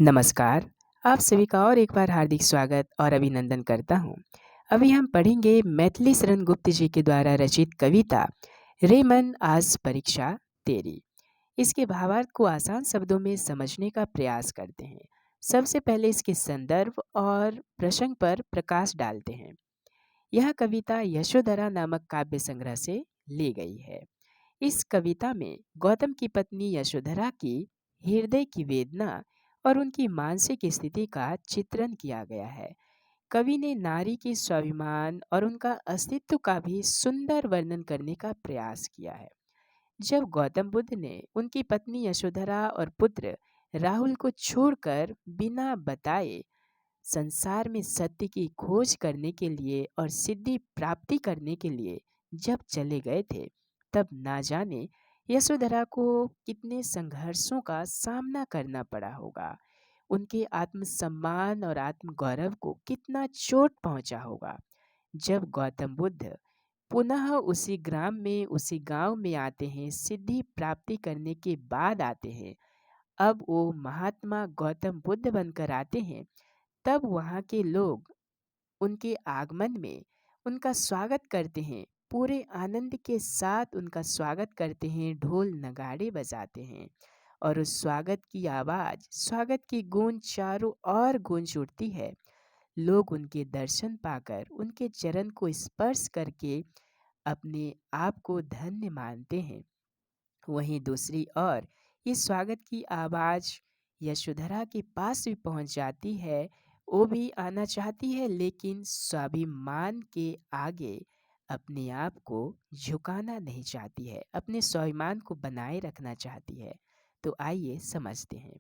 नमस्कार। आप सभी का और एक बार हार्दिक स्वागत और अभिनंदन करता हूँ। अभी हम पढ़ेंगे मैथिली शरण गुप्त जी के द्वारा रचित कविता रे मन आज परीक्षा तेरी। इसके भावार्थ को आसान शब्दों में समझने का प्रयास करते हैं। सबसे पहले इसके संदर्भ और प्रसंग पर प्रकाश डालते हैं। यह कविता यशोधरा नामक काव्य संग्रह से ली गई है। इस कविता में गौतम की पत्नी यशोधरा की हृदय की वेदना और उनकी मानसिक स्थिति का चित्रण किया गया है। कवि ने नारी के स्वाभिमान और उनका अस्तित्व का भी सुंदर वर्णन करने का प्रयास किया है। जब गौतम बुद्ध ने उनकी पत्नी यशोधरा और पुत्र राहुल को छोड़कर बिना बताए संसार में सत्य की खोज करने के लिए और सिद्धि प्राप्ति करने के लिए जब चले गए थे, तब ना जाने यशोधरा को कितने संघर्षों का सामना करना पड़ा होगा। उनके आत्मसम्मान और आत्मगौरव को कितना चोट पहुंचा होगा। जब गौतम बुद्ध पुनः उसी ग्राम में उसी गांव में आते हैं, सिद्धि प्राप्ति करने के बाद आते हैं, अब वो महात्मा गौतम बुद्ध बनकर आते हैं, तब वहाँ के लोग उनके आगमन में उनका स्वागत करते हैं। पूरे आनंद के साथ उनका स्वागत करते हैं, ढोल नगाड़े बजाते हैं और उस स्वागत की आवाज़, स्वागत की गूंज चारों ओर गूंज उठती है। लोग उनके दर्शन पाकर, उनके चरण को स्पर्श करके अपने आप को धन्य मानते हैं। वहीं दूसरी ओर ये स्वागत की आवाज़ यशोधरा के पास भी पहुंच जाती है। वो भी आना चाहती है, लेकिन स्वाभिमान के आगे अपने आप को झुकाना नहीं चाहती है, अपने स्वाभिमान को बनाए रखना चाहती है। तो आइए समझते हैं।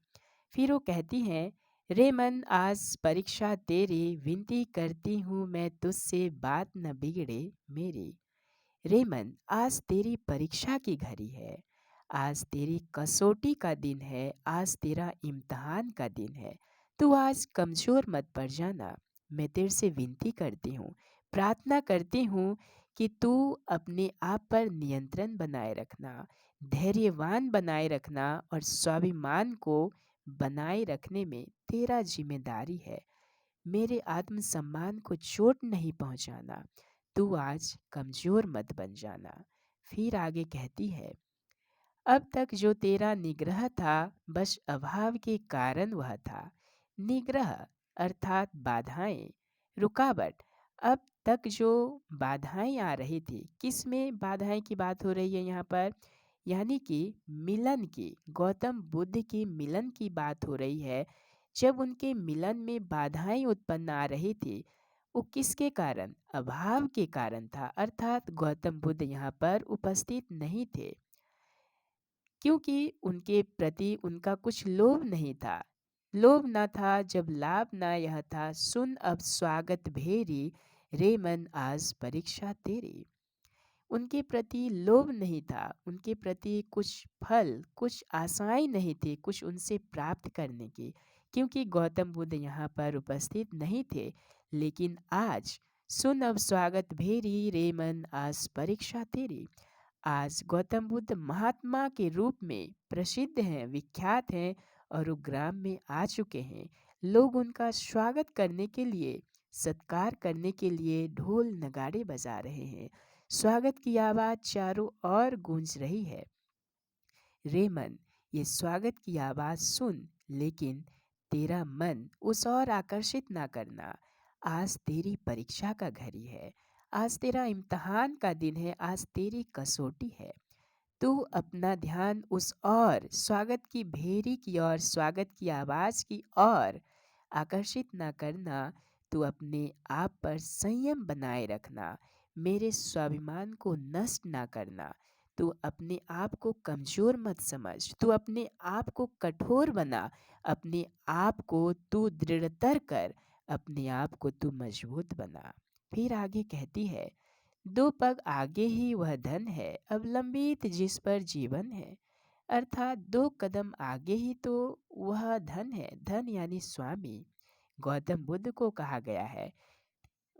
फिर वो कहती हैं, रे मन आज परीक्षा तेरी, विनती करती हूँ मैं तुझसे बात न बिगड़े मेरी। रे मन आज तेरी परीक्षा की घड़ी है, आज तेरी कसौटी का दिन है, आज तेरा इम्तहान का दिन है। तू आज कमज़ोर मत पड़ जाना। मैं तेरे से विनती करती हूँ, प्रार्थना करती हूँ कि तू अपने आप पर नियंत्रण बनाए रखना, धैर्यवान बनाए रखना और स्वाभिमान को बनाए रखने में तेरा जिम्मेदारी है। मेरे आत्मसम्मान को चोट नहीं पहुंचाना। तू आज कमज़ोर मत बन जाना। फिर आगे कहती है, अब तक जो तेरा निग्रह था, बस अभाव के कारण वह था। निग्रह अर्थात बाधाएं, रुकावट। अब तक जो बाधाएं आ रही थी, किस में बाधाएं की बात हो रही है यहाँ पर? यानी कि मिलन की, गौतम बुद्ध की मिलन की बात हो रही है। जब उनके मिलन में बाधाएं उत्पन्न आ रही थी, वो किसके कारण? अभाव के कारण था, अर्थात गौतम बुद्ध यहाँ पर उपस्थित नहीं थे, क्योंकि उनके प्रति उनका कुछ लोभ नहीं था। लोभ न था जब लाभ न यह था, सुन अब स्वागत भेरी, रे मन आज परीक्षा तेरी। उनके प्रति लोभ नहीं था, उनके प्रति कुछ फल, कुछ आशाएं नहीं थी कुछ उनसे प्राप्त करने की, क्योंकि गौतम बुद्ध यहाँ पर उपस्थित नहीं थे। लेकिन आज सुन अब स्वागत भेरी, रे मन आज परीक्षा तेरी। आज गौतम बुद्ध महात्मा के रूप में प्रसिद्ध हैं, विख्यात हैं और वो ग्राम में आ चुके हैं। लोग उनका स्वागत करने के लिए, सत्कार करने के लिए ढोल नगाड़े बजा रहे हैं। स्वागत की आवाज़ चारों ओर गूंज रही है। रे मन, ये स्वागत की आवाज़ सुन, लेकिन तेरा मन उस और आकर्षित ना करना। आज तेरी परीक्षा का घड़ी है, आज तेरा इम्तहान का दिन है, आज तेरी कसौटी है। तू अपना ध्यान उस और स्वागत की भेरी की ओर, स्वागत की आवाज़ की ओर आकर्षित ना करना। तू अपने आप पर संयम बनाए रखना, मेरे स्वाभिमान को नष्ट ना करना। तू अपने आप को कमज़ोर मत समझ, तू अपने आप को कठोर बना, अपने आप को तू दृढ़तर कर, अपने आप को तू मजबूत बना। फिर आगे कहती है, दो पग आगे ही वह धन है, अवलंबित जिस पर जीवन है। अर्थात दो कदम आगे ही तो वह धन है। धन यानी स्वामी, गौतम बुद्ध को कहा गया है।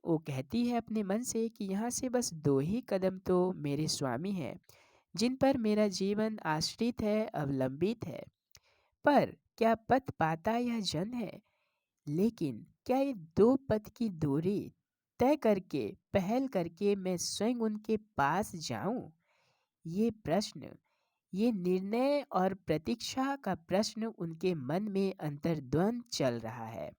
वो कहती है अपने मन से कि यहाँ से बस दो ही कदम तो मेरे स्वामी हैं, जिन पर मेरा जीवन आश्रित है, अवलंबित है। पर क्या पथ पाता यह जन है? लेकिन क्या ये दो पथ की दूरी तय करके पहल करके मैं स्वयं उनके पास जाऊं? ये प्रश्न, ये निर्णय और प्रतीक्षा का प्रश्न उनके मन में अंतर्द्वंद चल रहा है।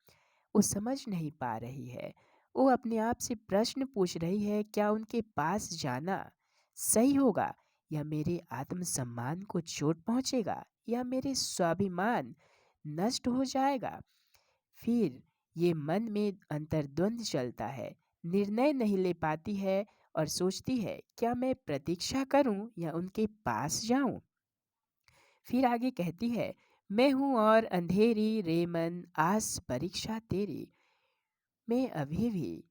वो समझ नहीं पा रही है। वो अपने आप से प्रश्न पूछ रही है, क्या उनके पास जाना सही होगा, या मेरे आत्मसम्मान को चोट पहुंचेगा, या मेरे स्वाभिमान नष्ट हो जाएगा? फिर ये मन में अंतर्द्वंद चलता है, निर्णय नहीं ले पाती है और सोचती है, क्या मैं प्रतीक्षा करूं या उनके पास जाऊं? फिर आगे कहती है, मैं हूं और अंधेरी रे मन आस परीक्षा तेरी। मैं अभी भी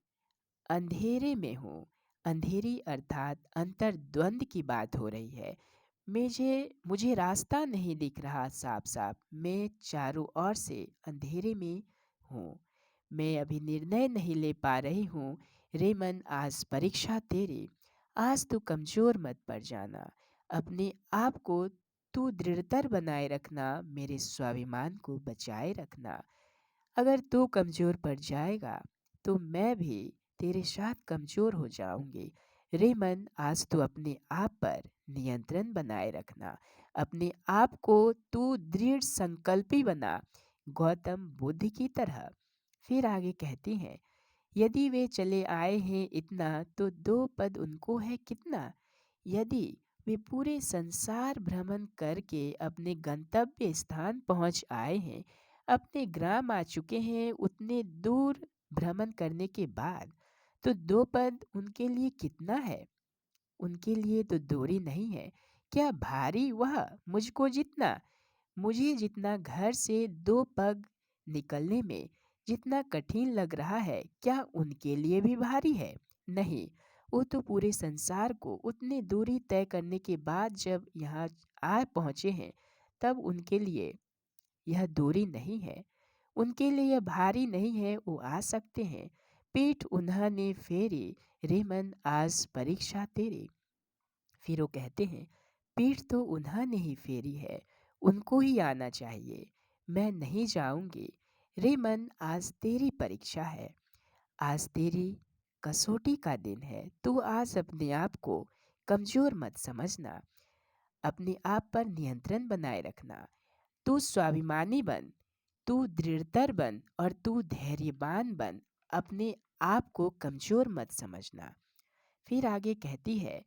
अंधेरे में हूँ। अंधेरी अर्थात अंतर्द्वंद की बात हो रही है। मुझे मुझे रास्ता नहीं दिख रहा साफ साफ। मैं चारों ओर से अंधेरे में हूँ। मैं अभी निर्णय नहीं ले पा रही हूँ। रे मन आज परीक्षा तेरी। आज तू कमजोर मत पड़ जाना। अपने आप को तू दृढ़तर बनाए रखना। मेरे स्वाभिमान को बचाए रखना। अगर तू कमजोर पड़ जाएगा तो मैं भी तेरे साथ कमजोर हो जाऊंगी। रे मन, आज तू अपने आप पर नियंत्रण बनाए रखना। अपने आप को तू दृढ़ संकल्पी बना, गौतम बुद्ध की तरह। फिर आगे कहती हैं, यदि वे चले आए हैं इतना तो दो पद उनको है कितना। यदि वे पूरे संसार भ्रमण करके अपने गंतव्य स्थान पहुंच आए हैं, अपने ग्राम आ चुके हैं, उतने दूर भ्रमण करने के बाद तो दो पद उनके लिए कितना है। उनके लिए तो दूरी नहीं है। क्या भारी वह मुझको जितना, मुझे जितना घर से दो पग निकलने में जितना कठिन लग रहा है, क्या उनके लिए भी भारी है? नहीं। वो तो पूरे संसार को उतनी दूरी तय करने के बाद जब यहाँ आ पहुँचे हैं, तब उनके लिए यह दूरी नहीं है। उनके लिए यह भारी नहीं है। वो आ सकते हैं। पीठ उन्होंने फेरी, रे मन आज परीक्षा तेरी। फिर वो कहते हैं, पीठ तो उन्होंने ही फेरी है, उनको ही आना चाहिए। मैं नहीं जाऊंगी। रे मन, आज तेरी परीक्षा है। आज तेरी कसौटी का दिन है। तू आज अपने आप को कमजोर मत समझना। अपने आप पर नियंत्रण बनाए रखना। तू स्वाभिमानी बन, तू दृढ़तर बन और तू धैर्यवान बन। अपने आप को कमजोर मत समझना। फिर आगे कहती है,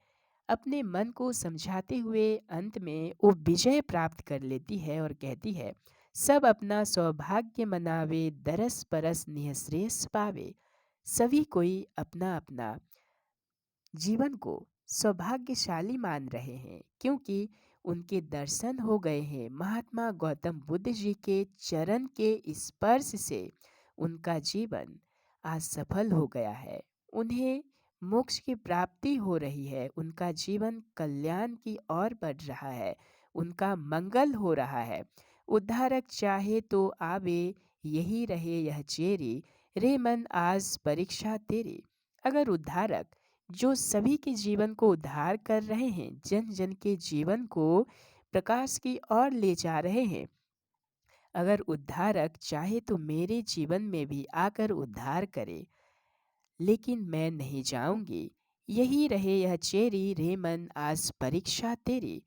अपने मन को समझाते हुए अंत में वो विजय प्राप्त कर लेती है और कहती है, सब अपना सौभाग्य मनावे, दरस परस निःश्रेयस पावे। सभी कोई अपना अपना जीवन को सौभाग्यशाली मान रहे हैं, क्योंकि उनके दर्शन हो गए हैं। महात्मा गौतम बुद्ध जी के चरण के स्पर्श से उनका जीवन आज सफल हो गया है। उन्हें मोक्ष की प्राप्ति हो रही है। उनका जीवन कल्याण की ओर बढ़ रहा है। उनका मंगल हो रहा है। उद्धारक चाहे तो आवे, यही रहे यह चेरी। रे मन, आज परीक्षा तेरी। अगर उद्धारक जो सभी के जीवन को उद्धार कर रहे हैं, जन जन के जीवन को प्रकाश की ओर ले जा रहे हैं, अगर उद्धारक चाहे तो मेरे जीवन में भी आकर उद्धार करे, लेकिन मैं नहीं जाऊंगी। यही रहे यह चेरी, रे मन आज परीक्षा तेरी।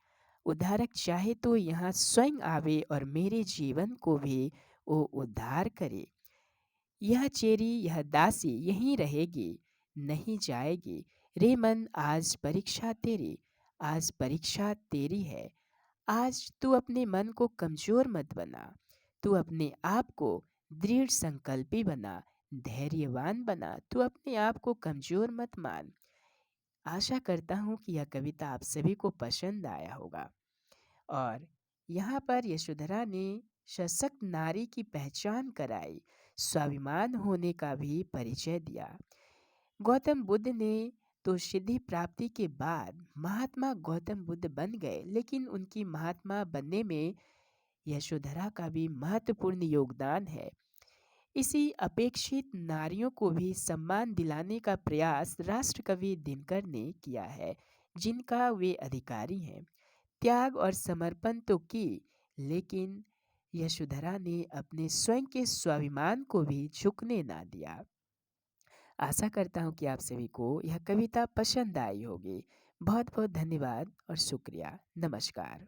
उद्धारक चाहे तो यहाँ स्वयं आवे और मेरे जीवन को भी वो उद्धार करे। यह चेरी, यह दासी यहीं रहेगी, नहीं जाएगी। रे मन, आज परीक्षा तेरी। आज परीक्षा तेरी है। आज तू अपने मन को कमजोर मत बना। तू अपने आप को दृढ़ संकल्पी बना, धैर्यवान बना। तू अपने आप को कमजोर मत मान। आशा करता हूँ कि यह कविता आप सभी को पसंद आया होगा। और यहाँ पर यशोधरा ने सशक्त नारी की पहचान कराई, स्वाभिमान होने का भी परिचय दिया। गौतम बुद्ध ने तो सिद्धि प्राप्ति के बाद महात्मा गौतम बुद्ध बन गए, लेकिन उनकी महात्मा बनने में यशोधरा का भी महत्वपूर्ण योगदान है। इसी अपेक्षित नारियों को भी सम्मान दिलाने का प्रयास राष्ट्रकवि दिनकर ने किया है, जिनका वे अधिकारी हैं। त्याग और समर्पण तो की, लेकिन यशोधरा ने अपने स्वयं के स्वाभिमान को भी झुकने ना दिया। आशा करता हूँ कि आप सभी को यह कविता पसंद आई होगी। बहुत बहुत धन्यवाद और शुक्रिया। नमस्कार।